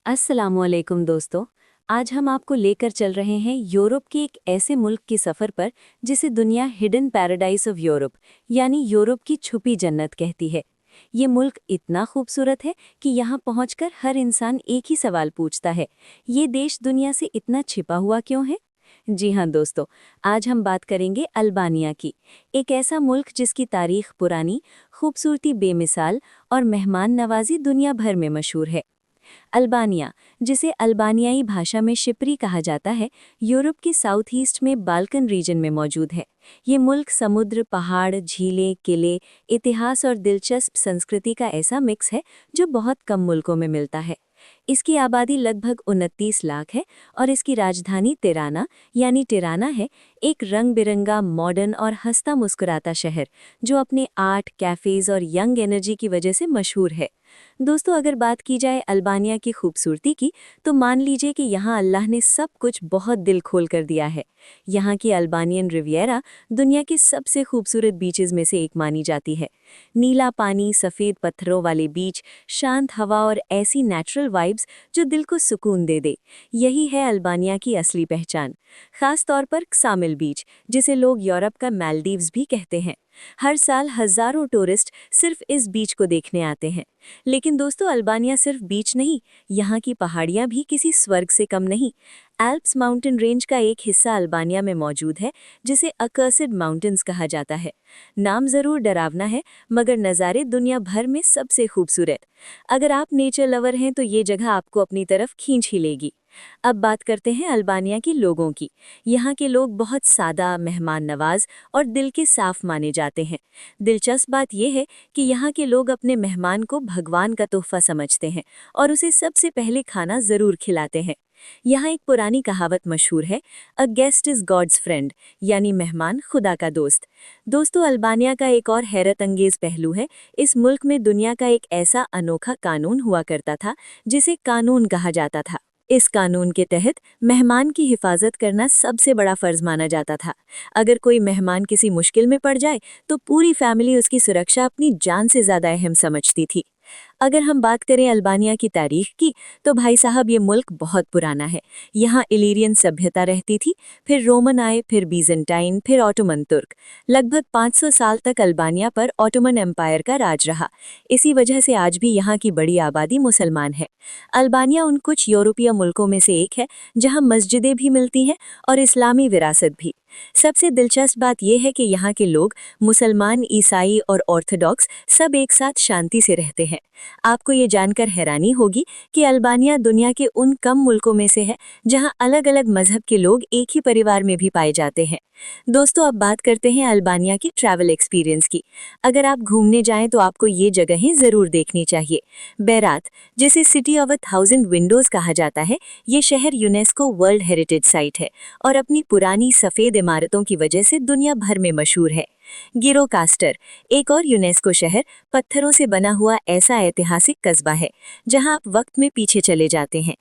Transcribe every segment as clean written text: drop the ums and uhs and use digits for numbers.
अस्सलामुअलैकुम दोस्तों। आज हम आपको लेकर चल रहे हैं यूरोप के एक ऐसे मुल्क के सफ़र पर जिसे दुनिया हिडन पैराडाइज ऑफ यूरोप यानी यूरोप की छुपी जन्नत कहती है। ये मुल्क इतना खूबसूरत है कि यहाँ पहुंचकर हर इंसान एक ही सवाल पूछता है, ये देश दुनिया से इतना छिपा हुआ क्यों है। जी हाँ दोस्तों, आज हम बात करेंगे अल्बानिया की, एक ऐसा मुल्क जिसकी तारीख पुरानी, खूबसूरती बेमिसाल और मेहमान नवाजी दुनिया भर में मशहूर है। अल्बानिया, जिसे अल्बानियाई भाषा में शिप्री कहा जाता है, यूरोप के साउथ ईस्ट में बाल्कन रीजन में मौजूद है। ये मुल्क समुद्र, पहाड़, झीलें, किले, इतिहास और दिलचस्प संस्कृति का ऐसा मिक्स है जो बहुत कम मुल्कों में मिलता है। इसकी आबादी लगभग 29 लाख है और इसकी राजधानी तिराना यानी टिराना है, एक रंग बिरंगा, मॉडर्न और हंसता मुस्कुराता शहर जो अपने आर्ट, कैफ़ेज़ और यंग एनर्जी की वजह से मशहूर है। दोस्तों, अगर बात की जाए अल्बानिया की खूबसूरती की, तो मान लीजिए कि यहाँ अल्लाह ने सब कुछ बहुत दिल खोल कर दिया है। यहाँ की अल्बानियन रिवियरा दुनिया की सबसे खूबसूरत बीचेस में से एक मानी जाती है। नीला पानी, सफ़ेद पत्थरों वाले बीच, शांत हवा और ऐसी नेचुरल वाइब्स जो दिल को सुकून दे दे, यही है अल्बानिया की असली पहचान। ख़ास तौर पर क्सामिल बीच, जिसे लोग यूरोप का मालदीव्स भी कहते हैं। हर साल हज़ारों टूरिस्ट सिर्फ इस बीच को देखने आते हैं। लेकिन दोस्तों, अल्बानिया सिर्फ बीच नहीं, यहाँ की पहाड़ियाँ भी किसी स्वर्ग से कम नहीं। एल्प्स माउंटेन रेंज का एक हिस्सा अल्बानिया में मौजूद है, जिसे अकर्सिड माउंटेन्स कहा जाता है। नाम ज़रूर डरावना है, मगर नज़ारे दुनिया भर में सबसे खूबसूरत। अगर आप नेचर लवर हैं तो ये जगह आपको अपनी तरफ खींच ही लेगी। अब बात करते हैं अल्बानिया के लोगों की। यहाँ के लोग बहुत सादा, मेहमान नवाज और दिल के साफ माने जाते हैं। दिलचस्प बात यह है कि यहाँ के लोग अपने मेहमान को भगवान का तोहफा समझते हैं और उसे सबसे पहले खाना ज़रूर खिलाते हैं। यहाँ एक पुरानी कहावत मशहूर है, a guest is God's friend, यानी मेहमान खुदा का दोस्त। दोस्तों, अल्बानिया का एक और हैरत अंगेज पहलू है, इस मुल्क में दुनिया का एक ऐसा अनोखा कानून हुआ करता था जिसे कानून कहा जाता था। इस कानून के तहत मेहमान की हिफाजत करना सबसे बड़ा फर्ज माना जाता था। अगर कोई मेहमान किसी मुश्किल में पड़ जाए तो पूरी फैमिली उसकी सुरक्षा अपनी जान से ज़्यादा अहम समझती थी। अगर हम बात करें अल्बानिया की तारीख की, तो भाई साहब, ये मुल्क बहुत पुराना है। यहाँ इलीरियन सभ्यता रहती थी, फिर रोमन आए, फिर बीजेंटाइन, फिर ऑटोमन तुर्क। लगभग 500 साल तक अल्बानिया पर ऑटोमन एम्पायर का राज रहा। इसी वजह से आज भी यहाँ की बड़ी आबादी मुसलमान है। अल्बानिया उन कुछ यूरोपीय मुल्कों में से एक है जहाँ मस्जिदें भी मिलती हैं और इस्लामी विरासत भी। सबसे दिलचस्प बात यह है कि यहाँ के लोग मुसलमान, ईसाई और ऑर्थोडॉक्स सब एक साथ शांति से रहते हैं। आपको ये जानकर हैरानी होगी कि अल्बानिया दुनिया के उन कम मुल्कों में से है जहाँ अलग अलग मजहब के लोग एक ही परिवार में भी पाए जाते हैं। दोस्तों, अब बात करते हैं अल्बानिया की ट्रैवल एक्सपीरियंस की। अगर आप घूमने जाएं तो आपको ये जगहें ज़रूर देखनी चाहिए। बेरात, जिसे सिटी ऑफ 1000 विंडोज़ कहा जाता है, ये शहर यूनेस्को वर्ल्ड हेरिटेज साइट है और अपनी पुरानी सफ़ेद इमारतों की वजह से दुनिया भर में मशहूर है। गिरोकास्टर, एक और यूनेस्को शहर, पत्थरों से बना हुआ ऐसा ऐतिहासिक कस्बा है जहां आप वक्त में पीछे चले जाते हैं।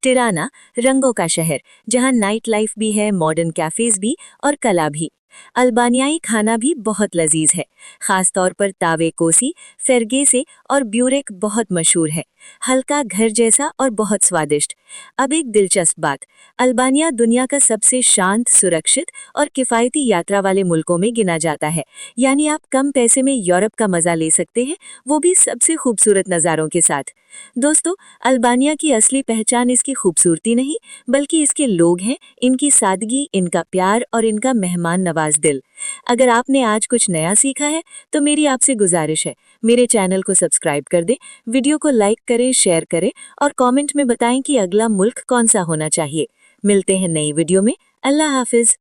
टिराना, रंगों का शहर, जहां नाइट लाइफ भी है, मॉडर्न कैफेज भी और कला भी। अल्बानियाई खाना भी बहुत लजीज है, खास तौर पर तावे कोसी, फेरगेसे और ब्यूरेक बहुत मशहूर है। हल्का, घर जैसा और बहुत स्वादिष्ट। अब एक दिलचस्प बात, अल्बानिया दुनिया का सबसे शांत, सुरक्षित और किफ़ायती यात्रा वाले मुल्कों में गिना जाता है। यानी आप कम पैसे में यूरोप का मज़ा ले सकते हैं, वो भी सबसे खूबसूरत नज़ारों के साथ। दोस्तों, अल्बानिया की असली पहचान इसकी खूबसूरती नहीं, बल्कि इसके लोग हैं, इनकी सादगी, इनका प्यार और इनका मेहमान नवाज दिल। अगर आपने आज कुछ नया सीखा है तो मेरी आपसे गुजारिश है, मेरे चैनल को सब्सक्राइब कर दें, वीडियो को लाइक करें, शेयर करें और कमेंट में बताएं कि अगला मुल्क कौन सा होना चाहिए। मिलते हैं नई वीडियो में। अल्लाह हाफिज।